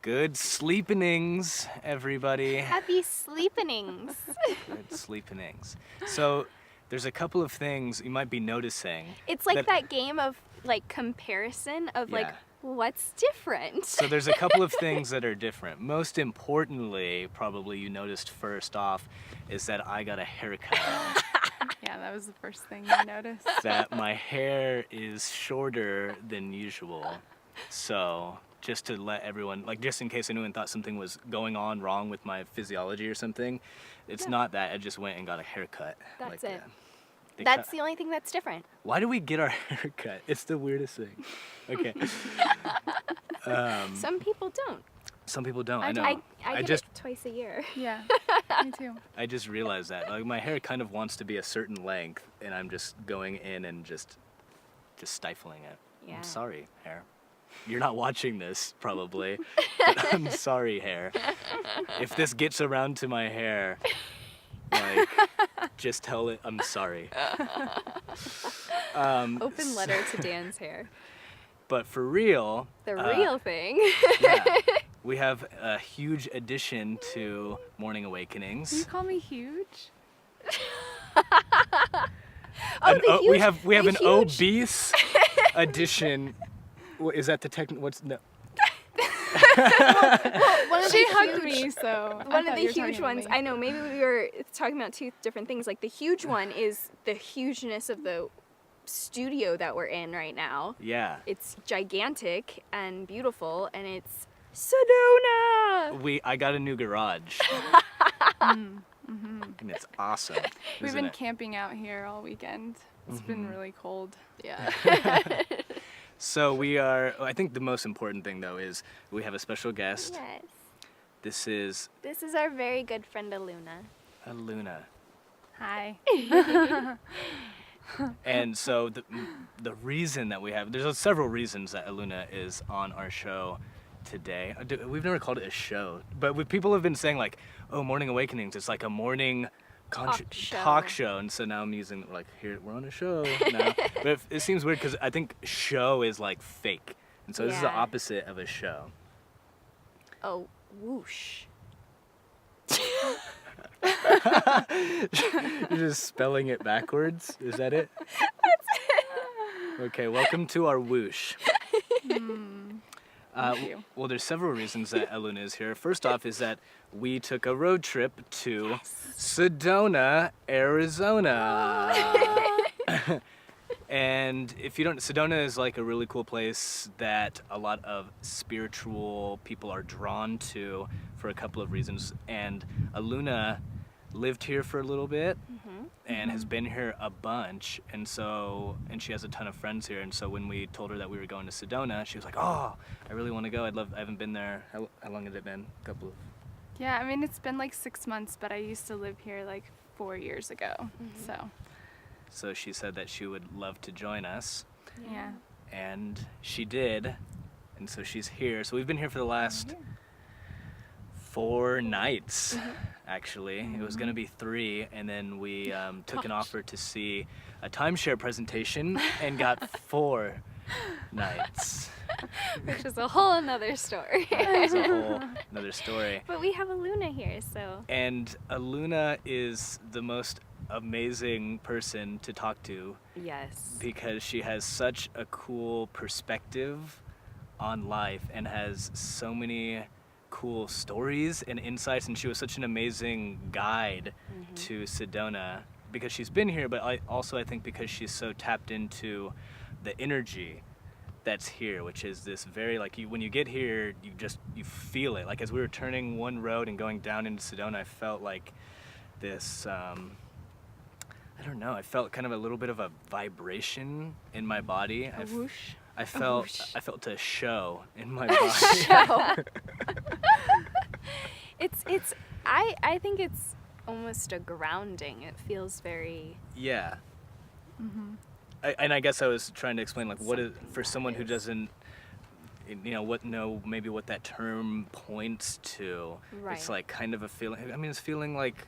Good sleepinings, everybody. Happy sleepinings. Good sleepinings. So, there's a couple of things you might be noticing. It's like that game of like comparison of like Yeah. what's different. So there's a couple of things that are different. Most importantly, probably you noticed first off, is that I got a haircut. Yeah, that was the first thing I noticed. That my hair is shorter than usual. So just to let everyone, like just in case anyone thought something was going on wrong with my physiology or something, it's not that. I just went and got a haircut. That's like it. they That's cut- the only thing that's different. Why do we get our haircut? It's the weirdest thing. Okay. Some people don't. Some people don't. I know. I get just it twice a year. Yeah, me too. I just realized that. Like my hair kind of wants to be a certain length, and I'm just going in and just stifling it. Yeah. I'm sorry, hair. You're not watching this probably, but I'm sorry, hair. If this gets around to my hair, like, just tell it I'm sorry. Open letter to Dan's hair. But for real, The real thing. yeah, we have a huge addition to Morning You Awakenings. call me huge? We have the an huge- obese addition. Is that the technical? What's no? One of She the hugged huge- me, so I One thought of you the were talking huge about ones, me. I know, maybe we were talking about two different things. Like the huge one is the hugeness of the studio that we're in right now. Yeah. It's gigantic and beautiful, and it's Sedona! I got a new garage. And it's awesome. We've isn't been it? camping out here all weekend. It's been really cold. Yeah. So I think the most important thing though is we have a special guest. Yes. This is This is our very good friend Aluna. Aluna. Hi. And so the reason that there's several reasons that Aluna is on our show today. We've never called it a show, but people have been saying like, oh, Morning Awakenings, it's like a morning talk show. And so now I'm using like, here, we're on a show now. But it seems weird because I think show is like fake. And so this is the Yeah. opposite of a show. Oh, whoosh. You're just spelling it backwards? Is that it? That's it. Okay, welcome to our whoosh. Thank you. Well, there's several reasons that Aluna is here. First off is that we took a road trip to Sedona, Arizona. And if you don't, Sedona is like a really cool place that a lot of spiritual people are drawn to for a couple of reasons. And Aluna lived here for a little bit and has been here a bunch, and she has a ton of friends here. And so when we told her that we were going to Sedona, she was like, "Oh, I really want to go. I haven't been there." How long had it been? A couple of. Yeah, I mean, it's been like 6 months, but I used to live here like 4 years ago. So she said that she would love to join us, Yeah. and she did, and so she's here. So we've been here for the last 4 nights, actually. It was going to be 3, and then we took an offer to see a timeshare presentation and got 4 nights. Which is a whole another story. It's a whole another story. But we have Aluna here, so. And Aluna is the most amazing person to talk to Yes. because she has such a cool perspective on life and has so many cool stories and insights, and she was such an amazing guide to Sedona because she's been here, but I think because she's so tapped into the energy that's here, which is this very like when you get here you feel it. Like as we were turning one road and going down into Sedona, I felt like this I don't know, I felt kind of a little bit of a vibration in my body. A whoosh. I whoosh. felt a show in my body. I think it's almost a grounding. It feels very. Yeah. I guess I was trying to explain like what is for someone who is. doesn't maybe what that term points to. Right. It's like kind of a feeling. I mean, it's feeling like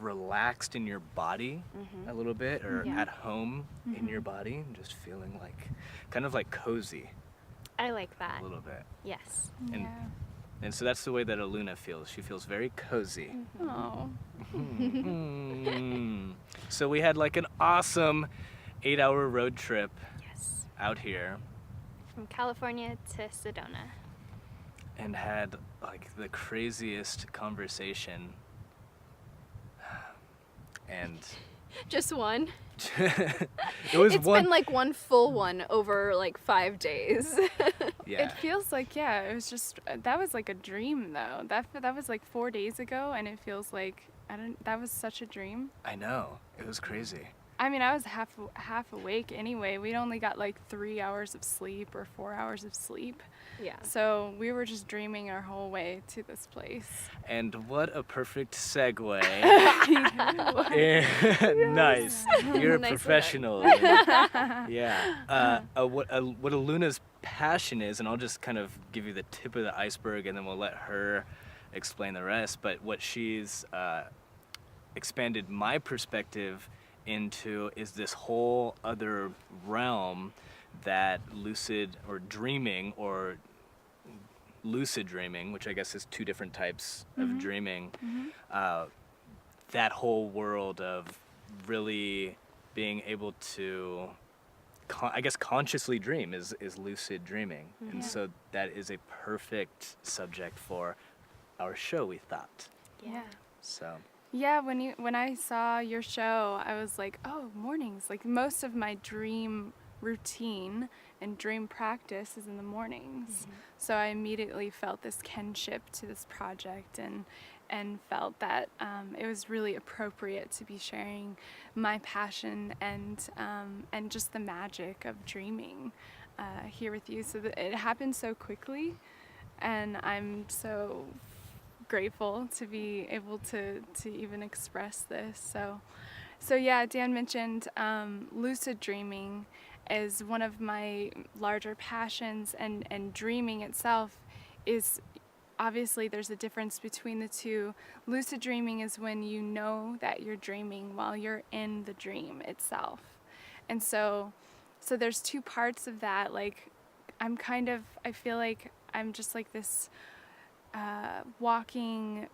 relaxed in your body a little bit, or Yeah. at home in your body, and just feeling like kind of like cozy. I like that. a little bit. Yes. And- Yeah. And so that's the way that Aluna feels. She feels very cozy. Oh. Mm. So we had like an awesome 8-hour road trip Yes. out here From California to Sedona. and had like the craziest conversation. And Just one. it was It's one. been like one full one over like 5 days. Yeah. It feels like, yeah, it was just, that was like a dream though. That was like 4 days ago, and it feels like, that was such a dream. I know. It was crazy. I mean, I was half awake anyway. We'd only got like 3 hours of sleep or 4 hours of sleep. Yeah. So we were just dreaming our whole way to this place. And what a perfect segue. Yeah. Nice. You're a Nicely done. professional. Yeah. What Aluna's passion is, and I'll just kind of give you the tip of the iceberg, and then we'll let her explain the rest. But what she's expanded my perspective into is this whole other realm that lucid dreaming, which I guess is two different types of dreaming, that whole world of really being able to, I guess, consciously dream is lucid dreaming. And so that is a perfect subject for our show, we thought. Yeah. So, Yeah, when I saw your show, I was like, oh, mornings. Like most of my dream routine and dream practice is in the mornings. So I immediately felt this kinship to this project and felt that it was really appropriate to be sharing my passion and just the magic of dreaming here with you. So that it happened so quickly, and I'm so grateful to be able to even express this. So yeah, Dan mentioned lucid dreaming is one of my larger passions, and dreaming itself is, obviously there's a difference between the two. Lucid dreaming is when you know that you're dreaming while you're in the dream itself. And so there's two parts of that. Like I feel like I'm just like this walking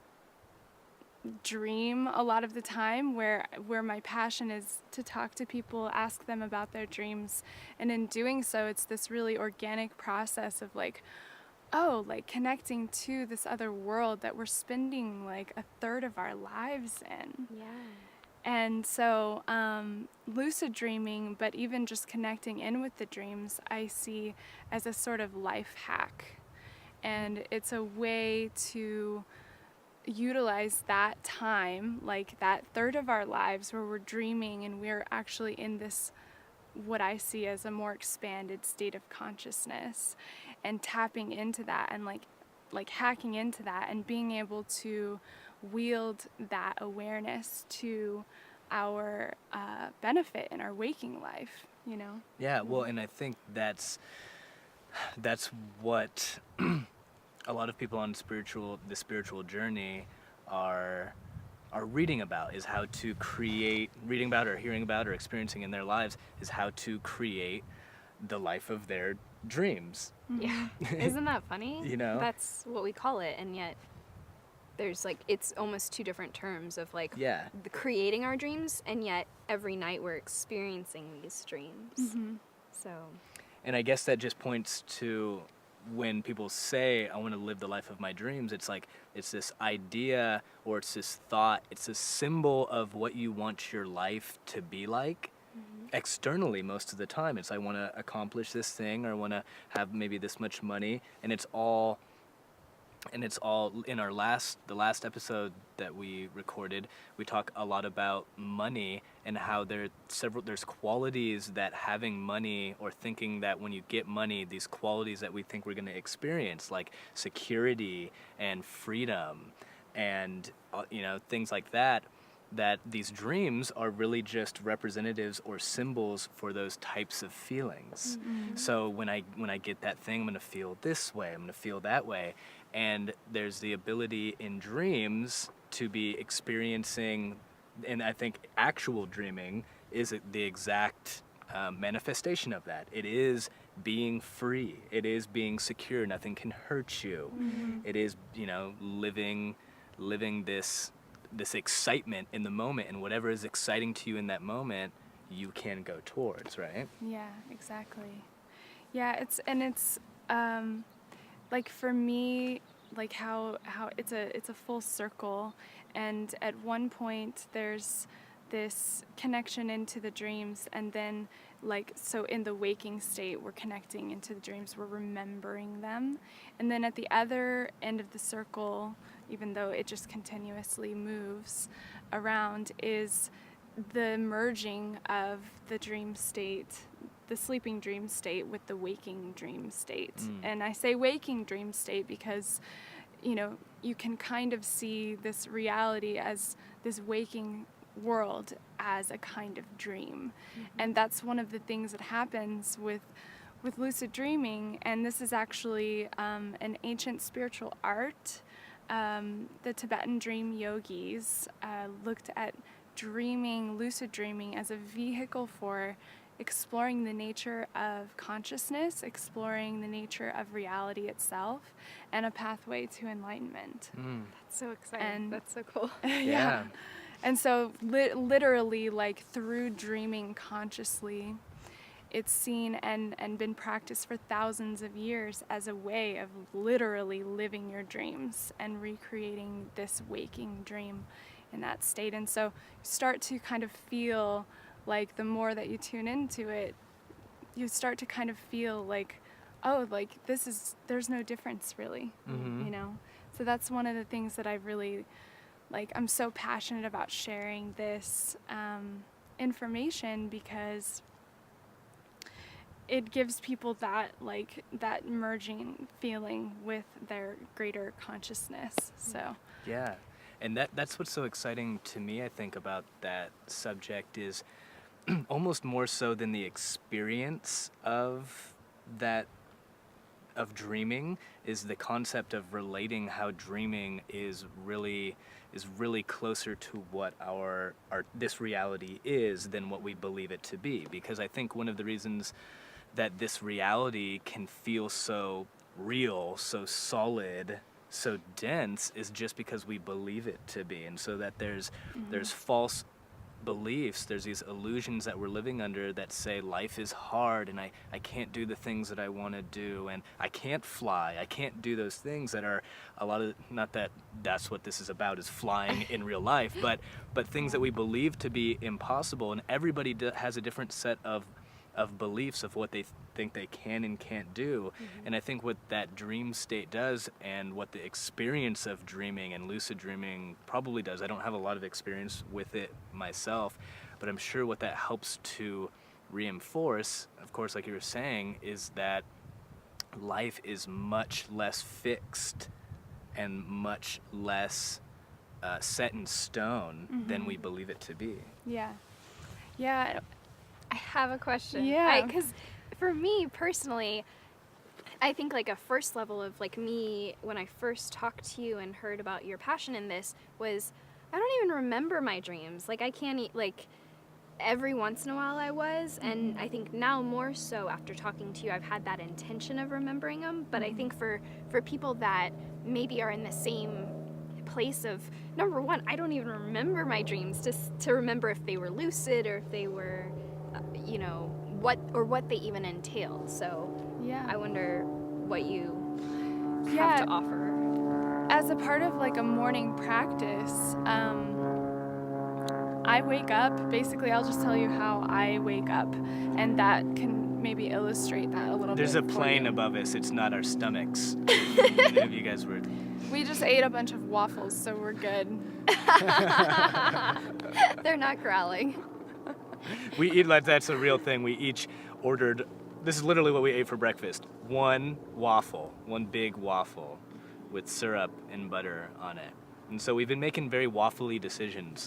dream a lot of the time, where my passion is to talk to people, ask them about their dreams, and in doing so it's this really organic process of like, oh, like connecting to this other world that we're spending like a third of our lives in. Yeah. And so lucid dreaming, but even just connecting in with the dreams, I see as a sort of life hack. And it's a way to utilize that time, like that third of our lives where we're dreaming and we're actually in this, what I see as a more expanded state of consciousness, and tapping into that and like hacking into that and being able to wield that awareness to our benefit in our waking life, you know? yeah, well, and I think that's what a lot of people on the spiritual journey are reading about, is how to reading about or hearing about or experiencing in their lives is how to create the life of their dreams. Yeah. Isn't that funny? You know? That's what we call it, and yet there's like, it's almost two different terms of like Yeah. the creating our dreams, and yet every night we're experiencing these dreams. So And I guess that just points to when people say, I want to live the life of my dreams, it's like, it's this idea or it's this thought, it's a symbol of what you want your life to be like. Externally, most of the time, it's I want to accomplish this thing, or I want to have maybe this much money, and it's all in the last episode that we recorded, we talk a lot about money and how there's qualities that having money, or thinking that when you get money, these qualities that we think we're going to experience, like security and freedom and things like that these dreams are really just representatives or symbols for those types of feelings. So when I get that thing, I'm going to feel this way, I'm going to feel that way. And there's the ability in dreams to be experiencing, and I think actual dreaming is the exact manifestation of that. It is being free. It is being secure. Nothing can hurt you. It is, living this excitement in the moment, and whatever is exciting to you in that moment, you can go towards, right? Yeah, exactly. Yeah, it's like for me, like how it's a full circle, and at one point there's this connection into the dreams, and then so in the waking state we're connecting into the dreams, we're remembering them, and then at the other end of the circle, even though it just continuously moves around, is the merging of the dream state, the sleeping dream state, with the waking dream state. And I say waking dream state because, you can kind of see this reality as this waking world as a kind of dream. And that's one of the things that happens with lucid dreaming. And this is actually an ancient spiritual art. The Tibetan dream yogis looked at lucid dreaming, as a vehicle for exploring the nature of consciousness, exploring the nature of reality itself, and a pathway to enlightenment. That's so exciting. And that's so cool. Yeah. And so literally, through dreaming consciously, it's seen and been practiced for thousands of years as a way of literally living your dreams and recreating this waking dream in that state. And so you start to kind of feel like, the more that you tune into it, you start to kind of feel like, oh, there's no difference really, So that's one of the things that I really, I'm so passionate about sharing this information, because it gives people that merging feeling with their greater consciousness. So Yeah. And that's what's so exciting to me, I think, about that subject is almost more so than the experience of dreaming, is the concept of relating how dreaming is really closer to what our this reality is than what we believe it to be. Because I think one of the reasons that this reality can feel so real, so solid, so dense, is just because we believe it to be. And so that there's false beliefs, there's these illusions that we're living under that say life is hard, and I can't do the things that I want to do, and I can't fly, I can't do those things that are a lot of, not that that's what this is about, is flying in real life, but things that we believe to be impossible. And everybody has a different set of beliefs of what they think they can and can't do. And I think what that dream state does, and what the experience of dreaming and lucid dreaming probably does, I don't have a lot of experience with it myself, but I'm sure what that helps to reinforce, of course, like you were saying, is that life is much less fixed and much less set in stone than we believe it to be. yeah. I have a question. Yeah. Because for me personally, I think a first level of me, when I first talked to you and heard about your passion in this, was I don't even remember my dreams. I can't every once in a while I was, and I think now more so after talking to you, I've had that intention of remembering them. But I think for people that maybe are in the same place of, number one, I don't even remember my dreams, to remember if they were lucid or if they were what they even entail. So Yeah. I wonder what you Yeah. have to offer. As a part of a morning practice, I wake up, basically I'll just tell you how I wake up, and that can maybe illustrate that a little There's bit. a plane above us, it's not our stomachs. If you guys were... We just ate a bunch of waffles, so we're good. They're not growling. We eat, that's a real thing. We each ordered, this is literally what we ate for breakfast. One big waffle with syrup and butter on it. And so we've been making very waffly decisions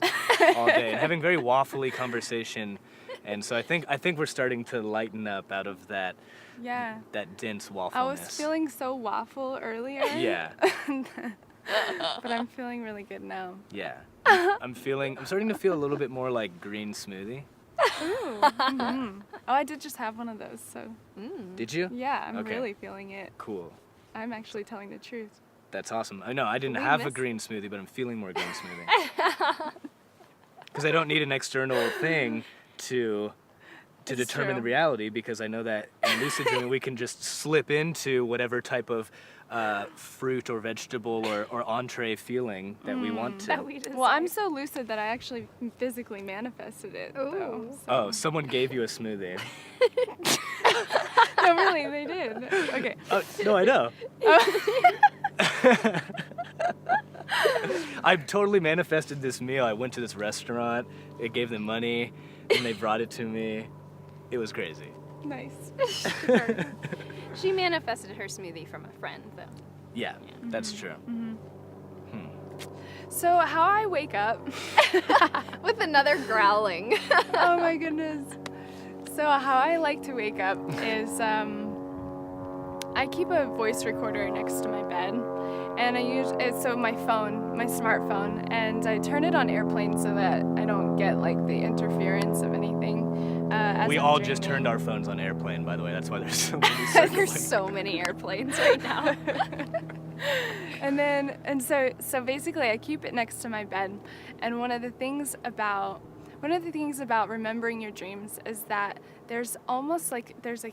all day and having very waffly conversation. And so I think we're starting to lighten up out of that Yeah. that dense waffleness. I was feeling so waffle earlier. Yeah. But I'm feeling really good now. Yeah. I'm starting to feel a little bit more like green smoothie. Ooh. Oh, I did just have one of those, so Did you? yeah, I'm Okay. really feeling it. Cool. I'm actually telling the truth. That's awesome. I know I didn't We have a miss- green smoothie, but I'm feeling more green smoothie. Because I don't need an external thing to It's determine the true. reality, because I know that in lucid dreaming we can just slip into whatever type of fruit or vegetable or entree feeling that we want to. That we desire. Well, I'm so lucid that I actually physically manifested it, though. Ooh. Oh, someone gave you a smoothie. No, really, they did. Okay. Oh, no, I know. I totally manifested this meal. I went to this restaurant, it gave them money, and they brought it to me. It was crazy. Nice. She manifested her smoothie from a friend, though. Yeah, that's true. So, how I wake up. With another growling. Oh my goodness. So, how I like to wake up is I keep a voice recorder next to my bed, and I use it, so my phone, my smartphone, and I turn it on airplane so that I don't get like the interference of anything. As We I'm all just dreaming. turned our phones on airplane, by the way. That's why there's so many circling. There's so many airplanes right now. And so basically I keep it next to my bed. And one of the things about remembering your dreams is that there's almost like there's a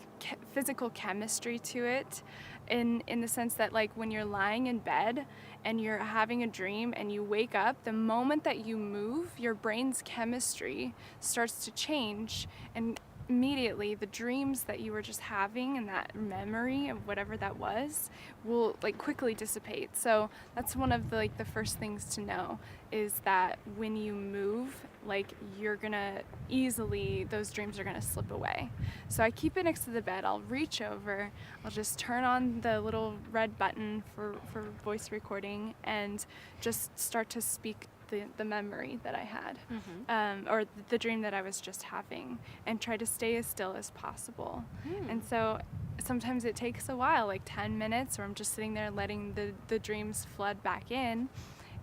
physical chemistry to it, in the sense that like when you're lying in bed and you're having a dream and you wake up, the moment that you move, your brain's chemistry starts to change, and immediately the dreams that you were just having and that memory of whatever that was will like quickly dissipate. So that's one of the first things to know, is that when you move, like you're gonna easily, those dreams are gonna slip away. So I keep it next to the bed. I'll reach over, I'll just turn on the little red button for voice recording and just start to speak the memory that I had, or the dream that I was just having, and try to stay as still as possible. And so sometimes it takes a while, like 10 minutes, or I'm just sitting there letting the dreams flood back in,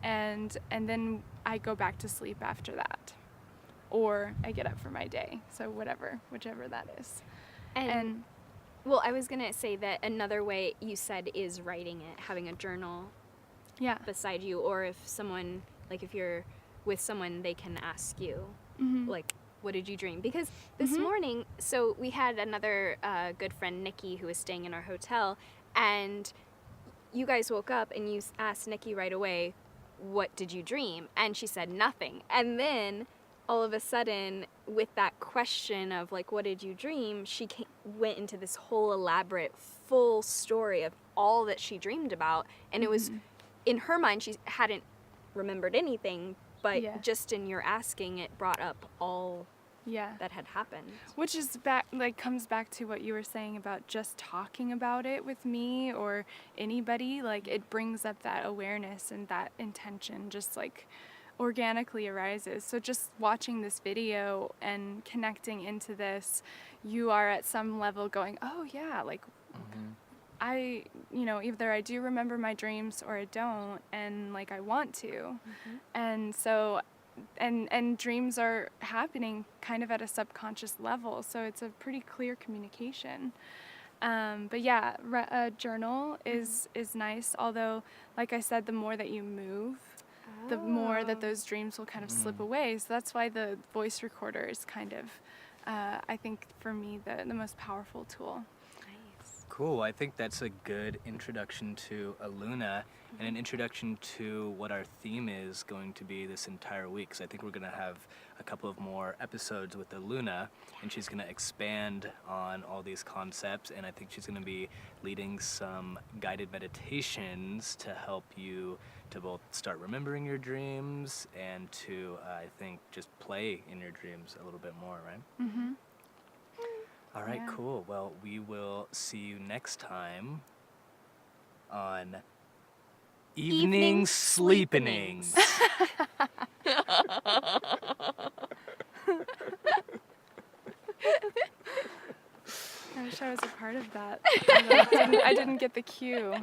and then I go back to sleep after that, or I get up for my day. So whichever that is. And well, I was gonna say that another way you said is writing it, having a journal yeah. beside you, or if someone, like if you're with someone, they can ask you, like, what did you dream? Because this morning, so we had another good friend, Nikki, who was staying in our hotel, and you guys woke up and you asked Nikki right away, what did you dream? And she said nothing. And then all of a sudden, with that question of like, what did you dream? She went into this whole elaborate, full story of all that she dreamed about. And it was, in her mind, she hadn't remembered anything, but Yeah. just in your asking, it brought up all Yeah. that had happened. Which is comes back to what you were saying about just talking about it with me or anybody. Like, it brings up that awareness, and that intention just like organically arises. So just watching this video and connecting into this, you are at some level going, oh yeah, like I, either I do remember my dreams or I don't, and like I want to. And so and dreams are happening kind of at a subconscious level, so it's a pretty clear communication. But yeah, a journal is nice, although like I said, the more that you move, the more that those dreams will kind of slip away. So that's why the voice recorder is kind of, I think for me, the most powerful tool. Nice. Cool. I think that's a good introduction to Aluna, and an introduction to what our theme is going to be this entire week. So I think we're going to have a couple of more episodes with Aluna, and she's going to expand on all these concepts, and I think she's going to be leading some guided meditations to help you to both start remembering your dreams and to, I think, just play in your dreams a little bit more, right? Mm-hmm. All right, Yeah. cool. Well, we will see you next time on Evening Sleepenings. I wish I was a part of that. I didn't get the cue.